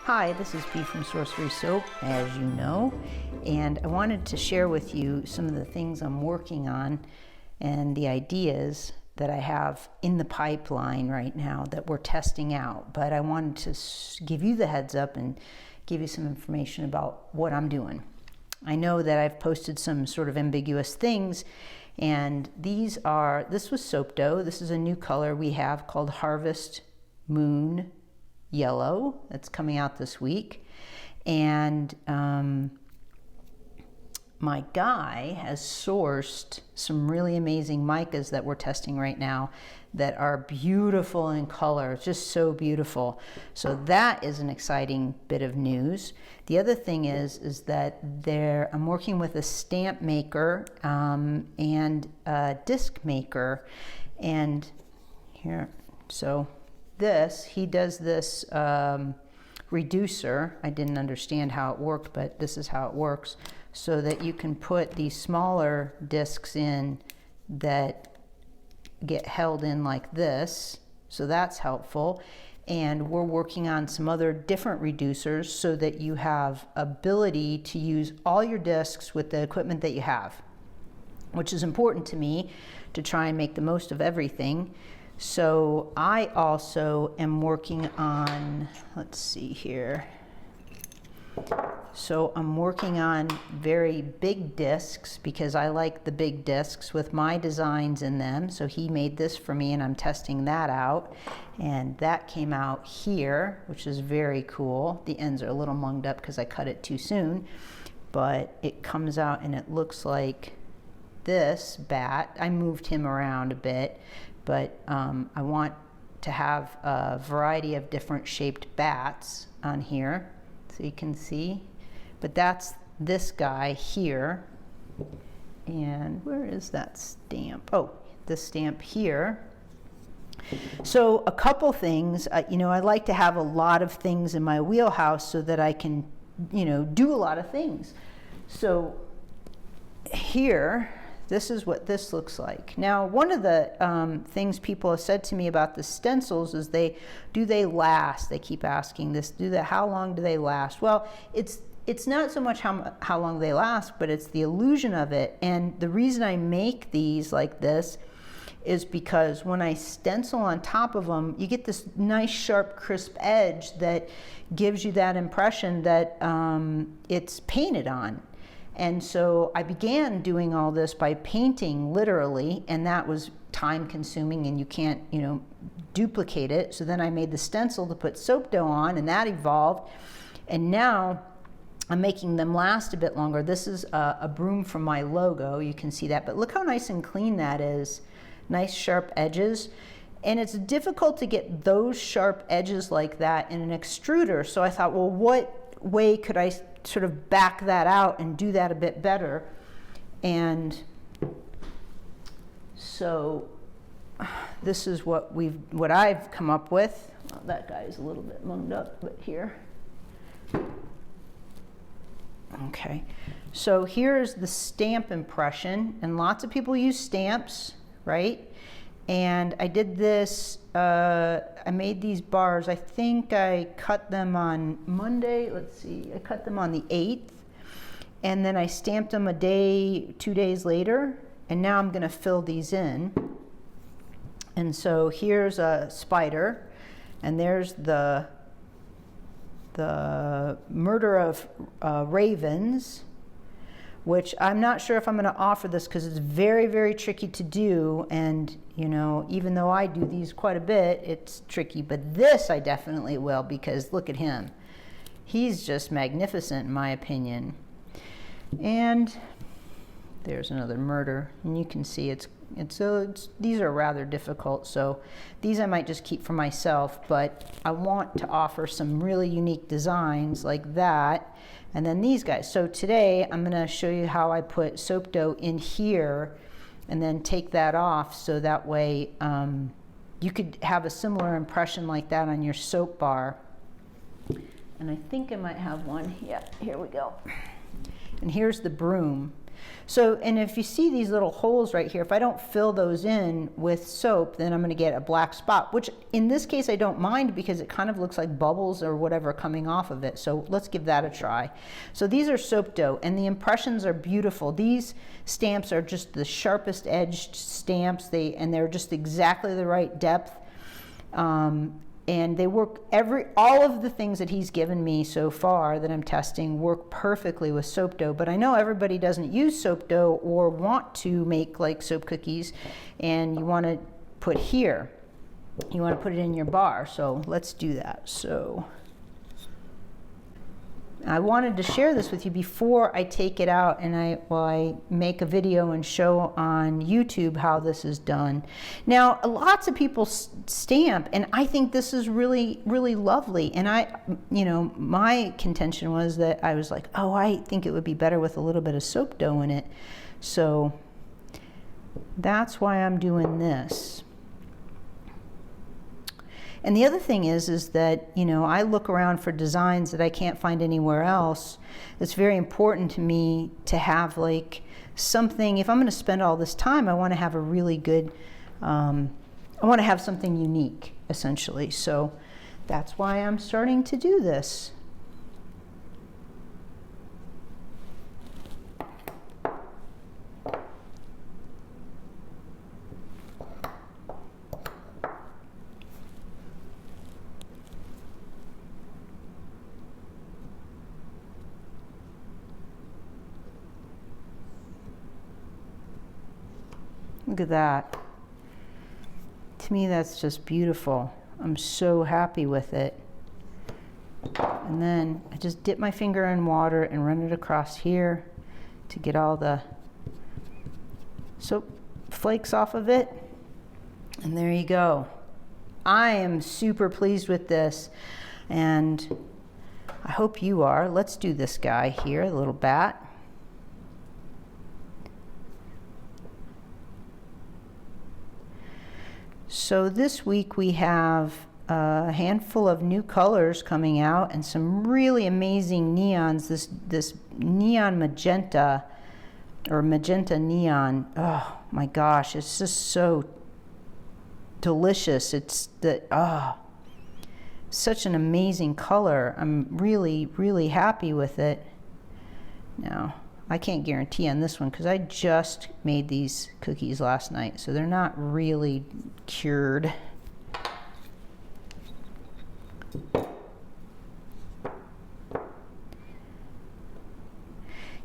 Hi, this is Bea from Sorcery Soap, as you know, and I wanted to share with you some of the things I'm working on and the ideas that I have in the pipeline right now that we're testing out. But I wanted to give you the heads up and give you some information about what I'm doing. I know that I've posted some sort of ambiguous things, and this was soap dough. This is a new color we have called Harvest Moon Yellow that's coming out this week, and my guy has sourced some really amazing micas that we're testing right now that are beautiful in color, just so beautiful. So that is an exciting bit of news. The other thing is that I'm working with a stamp maker and a disc maker, and here, so he does this reducer. I didn't understand how it worked, but this is how it works, so that you can put these smaller discs in that get held in like this. So that's helpful. And we're working on some other different reducers so that you have ability to use all your discs with the equipment that you have, which is important to me to try and make the most of everything. So I also am working on, let's see here. So I'm working on very big discs because I like the big discs with my designs in them. So he made this for me and I'm testing that out. And that came out here, which is very cool. The ends are a little munged up because I cut it too soon, but it comes out and it looks like this bat. I moved him around a bit, but I want to have a variety of different shaped bats on here so you can see. But that's this guy here. And where is that stamp? Oh, the stamp here. So a couple things, I like to have a lot of things in my wheelhouse so that I can, do a lot of things. So here, this is what this looks like. Now, one of the things people have said to me about the stencils is do they last? They keep asking this, how long do they last? Well, it's not so much how long they last, but it's the illusion of it. And the reason I make these like this is because when I stencil on top of them, you get this nice, sharp, crisp edge that gives you that impression that it's painted on. And so I began doing all this by painting literally, and that was time consuming and you can't, duplicate it. So then I made the stencil to put soap dough on, and that evolved. And now I'm making them last a bit longer. This is a broom from my logo. You can see that, but look how nice and clean that is. Nice sharp edges. And it's difficult to get those sharp edges like that in an extruder. So I thought, well, what way could I sort of back that out and do that a bit better? And so this is what I've come up with. Well, that guy's a little bit munged up, but here. Okay, so here's the stamp impression, and lots of people use stamps, right? And I did this, I made these bars. I think I cut them on Monday. Let's see, I cut them on the 8th. And then I stamped them 2 days later. And now I'm gonna fill these in. And so here's a spider. And there's the murder of ravens, which I'm not sure if I'm going to offer this because it's very, very tricky to do. And, even though I do these quite a bit, it's tricky. But this I definitely will, because look at him. He's just magnificent in my opinion. And there's another murder. And you can see these are rather difficult. So these I might just keep for myself, but I want to offer some really unique designs like that. And then these guys. So today I'm going to show you how I put soap dough in here and then take that off, so that way you could have a similar impression like that on your soap bar. And I think I might have one. Yeah, here we go. And here's the broom. So, and if you see these little holes right here, if I don't fill those in with soap, then I'm going to get a black spot, which in this case I don't mind because it kind of looks like bubbles or whatever coming off of it. So let's give that a try. So these are soap dough, and the impressions are beautiful. These stamps are just the sharpest edged stamps, and they're just exactly the right depth. And they work, all of the things that he's given me so far that I'm testing work perfectly with soap dough. But I know everybody doesn't use soap dough or want to make like soap cookies, and you want to put here, you want to put it in your bar. So let's do that. So I wanted to share this with you before I take it out and I make a video and show on YouTube how this is done. Now, lots of people stamp, and I think this is really, really lovely. And my contention was that I was like, oh, I think it would be better with a little bit of soap dough in it. So that's why I'm doing this. And the other thing is that, I look around for designs that I can't find anywhere else. It's very important to me to have like something, if I'm going to spend all this time, I want to have a really good, I want to have something unique, essentially. So that's why I'm starting to do this. Look at that. To me, that's just beautiful. I'm so happy with it. And then I just dip my finger in water and run it across here to get all the soap flakes off of it. And there you go. I am super pleased with this, and I hope you are. Let's do this guy here, the little bat. So this week we have a handful of new colors coming out and some really amazing neons. This neon magenta, or magenta neon, oh my gosh, it's just so delicious. It's such an amazing color. I'm really, really happy with it. Now, I can't guarantee on this one because I just made these cookies last night, so they're not really cured.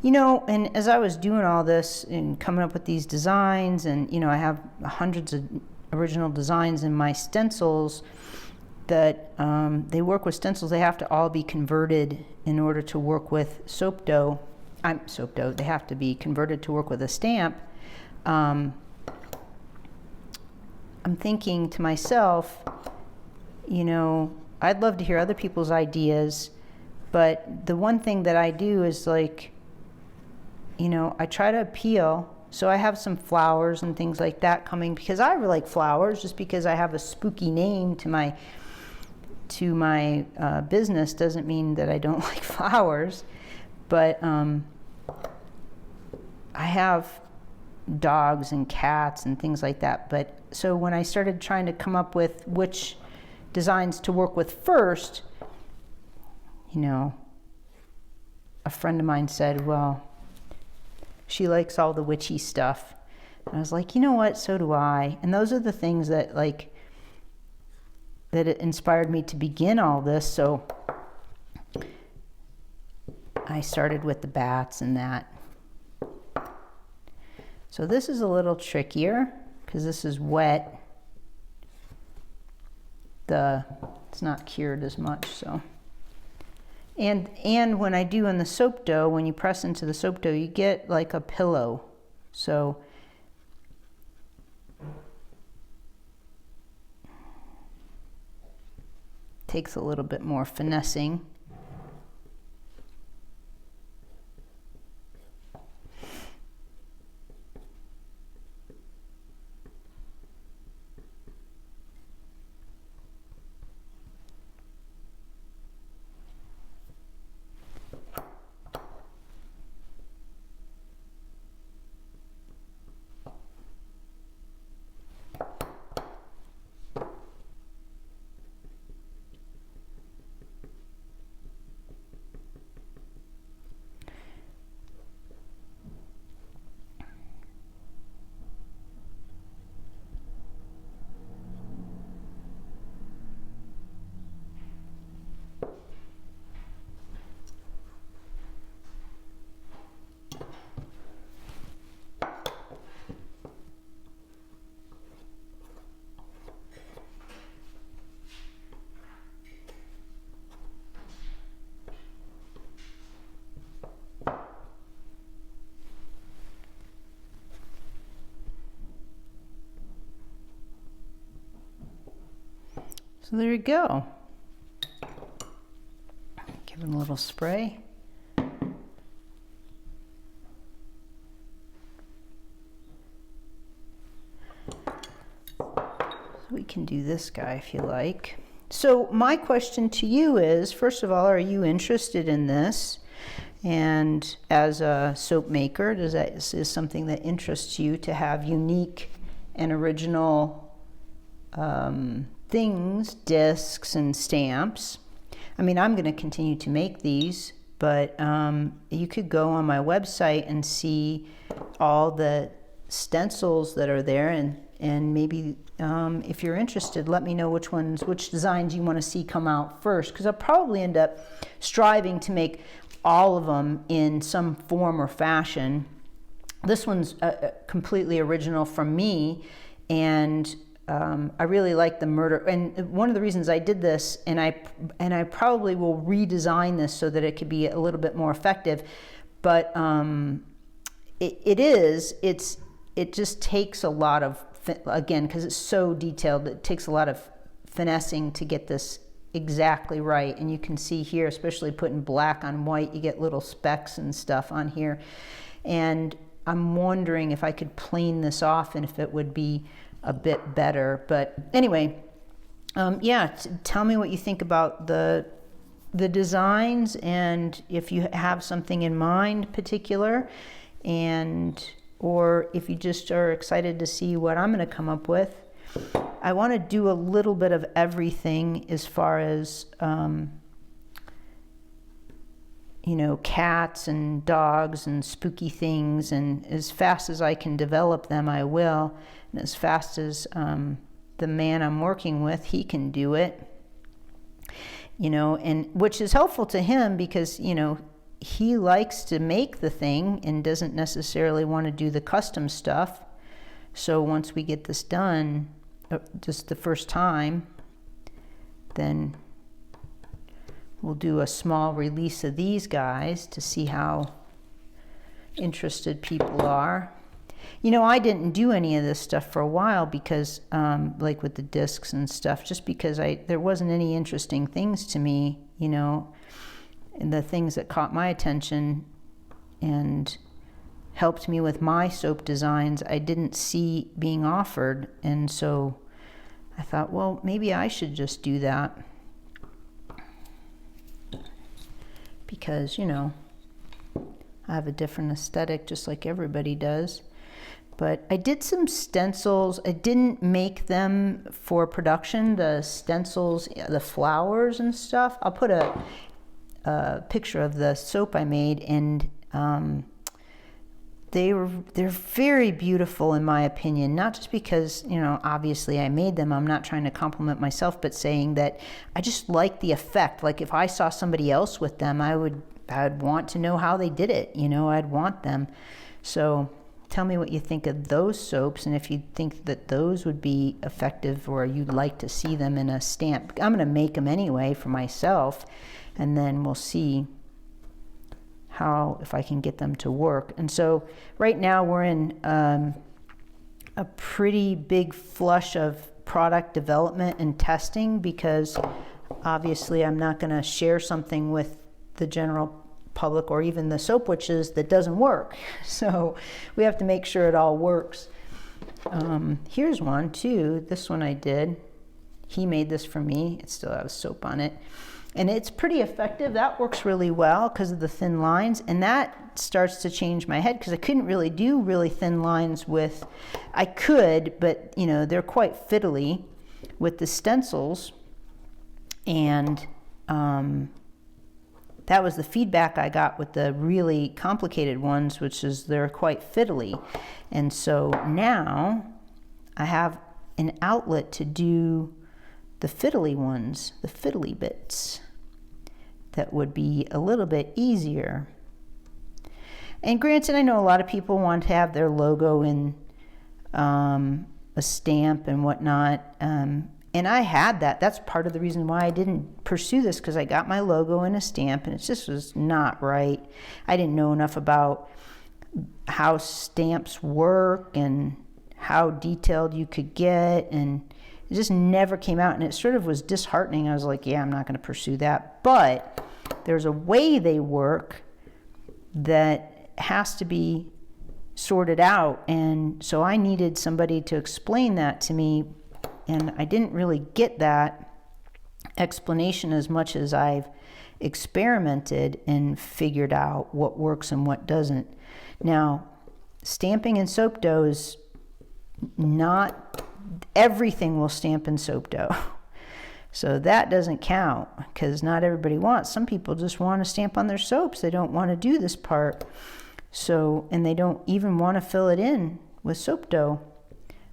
And as I was doing all this and coming up with these designs, and I have hundreds of original designs in my stencils that they work with stencils. They have to all be converted in order to work with soap dough. They have to be converted to work with a stamp. I'm thinking to myself, I'd love to hear other people's ideas, but the one thing that I do is like, I try to appeal. So I have some flowers and things like that coming because I really like flowers. Just because I have a spooky name to my business doesn't mean that I don't like flowers. But I have dogs and cats and things like that. But so when I started trying to come up with which designs to work with first, a friend of mine said, well, she likes all the witchy stuff. And I was like, you know what, so do I. And those are the things that that it inspired me to begin all this. So I started with the bats and that. So this is a little trickier because this is wet. It's not cured as much, so. And when I do in the soap dough, when you press into the soap dough, you get like a pillow. So takes a little bit more finessing. So there you go. Give it a little spray. We can do this guy if you like. So my question to you is, first of all, are you interested in this? And as a soap maker, is something that interests you to have unique and original things, discs and stamps? I mean, I'm going to continue to make these, but you could go on my website and see all the stencils that are there, and maybe if you're interested, let me know which designs you want to see come out first, because I'll probably end up striving to make all of them in some form or fashion. This one's completely original from me, and I really like the murder. And one of the reasons I did this, and I probably will redesign this so that it could be a little bit more effective, but it just takes a lot of, again, because it's so detailed, it takes a lot of finessing to get this exactly right. And you can see here, especially putting black on white, you get little specks and stuff on here. And I'm wondering if I could plane this off and if it would be a bit better. But anyway, yeah, tell me what you think about the designs, and if you have something in mind particular, or if you just are excited to see what I'm going to come up with. I want to do a little bit of everything as far as, you know, cats and dogs and spooky things, and as fast as I can develop them, I will. And as fast as the man I'm working with, he can do it. You know, and which is helpful to him because, you know, he likes to make the thing and doesn't necessarily want to do the custom stuff. So once we get this done, just the first time, then we'll do a small release of these guys to see how interested people are. You know, I didn't do any of this stuff for a while because, like with the discs and stuff, just because there wasn't any interesting things to me, you know. And the things that caught my attention and helped me with my soap designs, I didn't see being offered. And so I thought, well, maybe I should just do that. Because, you know, I have a different aesthetic just like everybody does. But I did some stencils. I didn't make them for production, the stencils, the flowers and stuff. I'll put a picture of the soap I made, and they're very beautiful in my opinion. Not just because, you know, obviously I made them. I'm not trying to compliment myself, but saying that I just like the effect. Like if I saw somebody else with them, I'd want to know how they did it. You know, I'd want them. So tell me what you think of those soaps, and if you think that those would be effective or you'd like to see them in a stamp. I'm going to make them anyway for myself, and then we'll see if I can get them to work. And so right now we're in a pretty big flush of product development and testing, because obviously I'm not going to share something with the general public or even the soap witches that doesn't work. So we have to make sure it all works. Here's one too. This one I did. He made this for me. It still has soap on it. And it's pretty effective. That works really well because of the thin lines. And that starts to change my head because I couldn't really do really thin lines with, I could, but you know, they're quite fiddly with the stencils. And that was the feedback I got with the really complicated ones, which is they're quite fiddly. And so now I have an outlet to do the fiddly ones, the fiddly bits, that would be a little bit easier. And granted, I know a lot of people want to have their logo in a stamp and whatnot, and I had that. That's part of the reason why I didn't pursue this, because I got my logo in a stamp and it just was not right. I didn't know enough about how stamps work and how detailed you could get, and it just never came out, and it sort of was disheartening. I was like, yeah, I'm not going to pursue that. But there's a way they work that has to be sorted out, and so I needed somebody to explain that to me, and I didn't really get that explanation as much as I've experimented and figured out what works and what doesn't. Now, stamping in soap dough is not everything will stamp in soap dough. So that doesn't count, because not everybody wants. Some people just want to stamp on their soaps. They don't want to do this part. So, and they don't even want to fill it in with soap dough,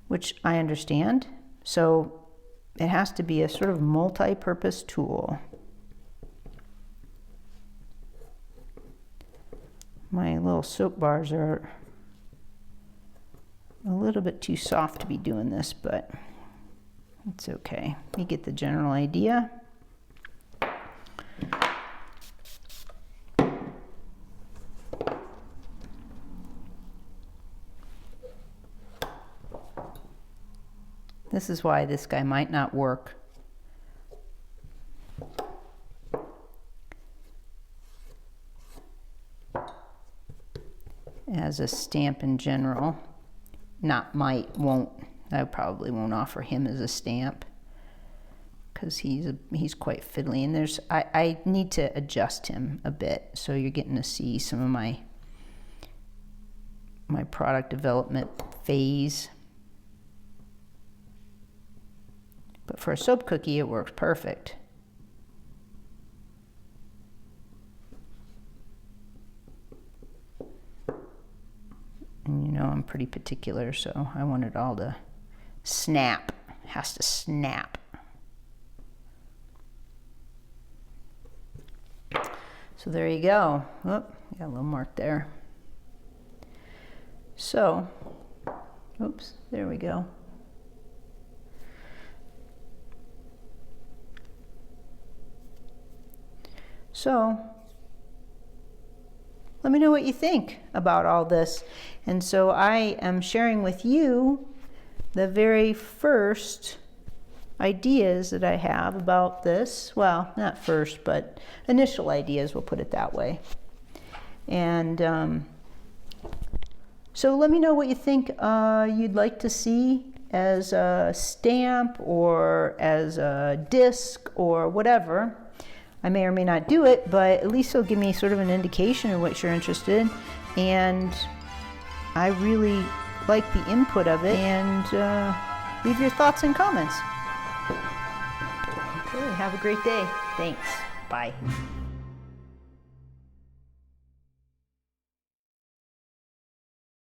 which I understand. So it has to be a sort of multi-purpose tool. My little soap bars are a little bit too soft to be doing this, but it's okay. You get the general idea. This is why this guy might not work. As a stamp in general. Not might, won't. I probably won't offer him as a stamp, because he's quite fiddly, and there's I need to adjust him a bit, so you're getting to see some of my product development phase. But for a soap cookie, it works perfect. And you know, I'm pretty particular, so I want it all to snap. It has to snap. So there you go. Oh, got a little mark there. So, oops, there we go. So, let me know what you think about all this. And so I am sharing with you the very first ideas that I have about this. Well, not first, but initial ideas, we'll put it that way. And so let me know what you think you'd like to see as a stamp or as a disc or whatever. I may or may not do it, but at least it'll give me sort of an indication of what you're interested in. And I really like the input of it. And leave your thoughts and comments. Okay, have a great day. Thanks. Bye.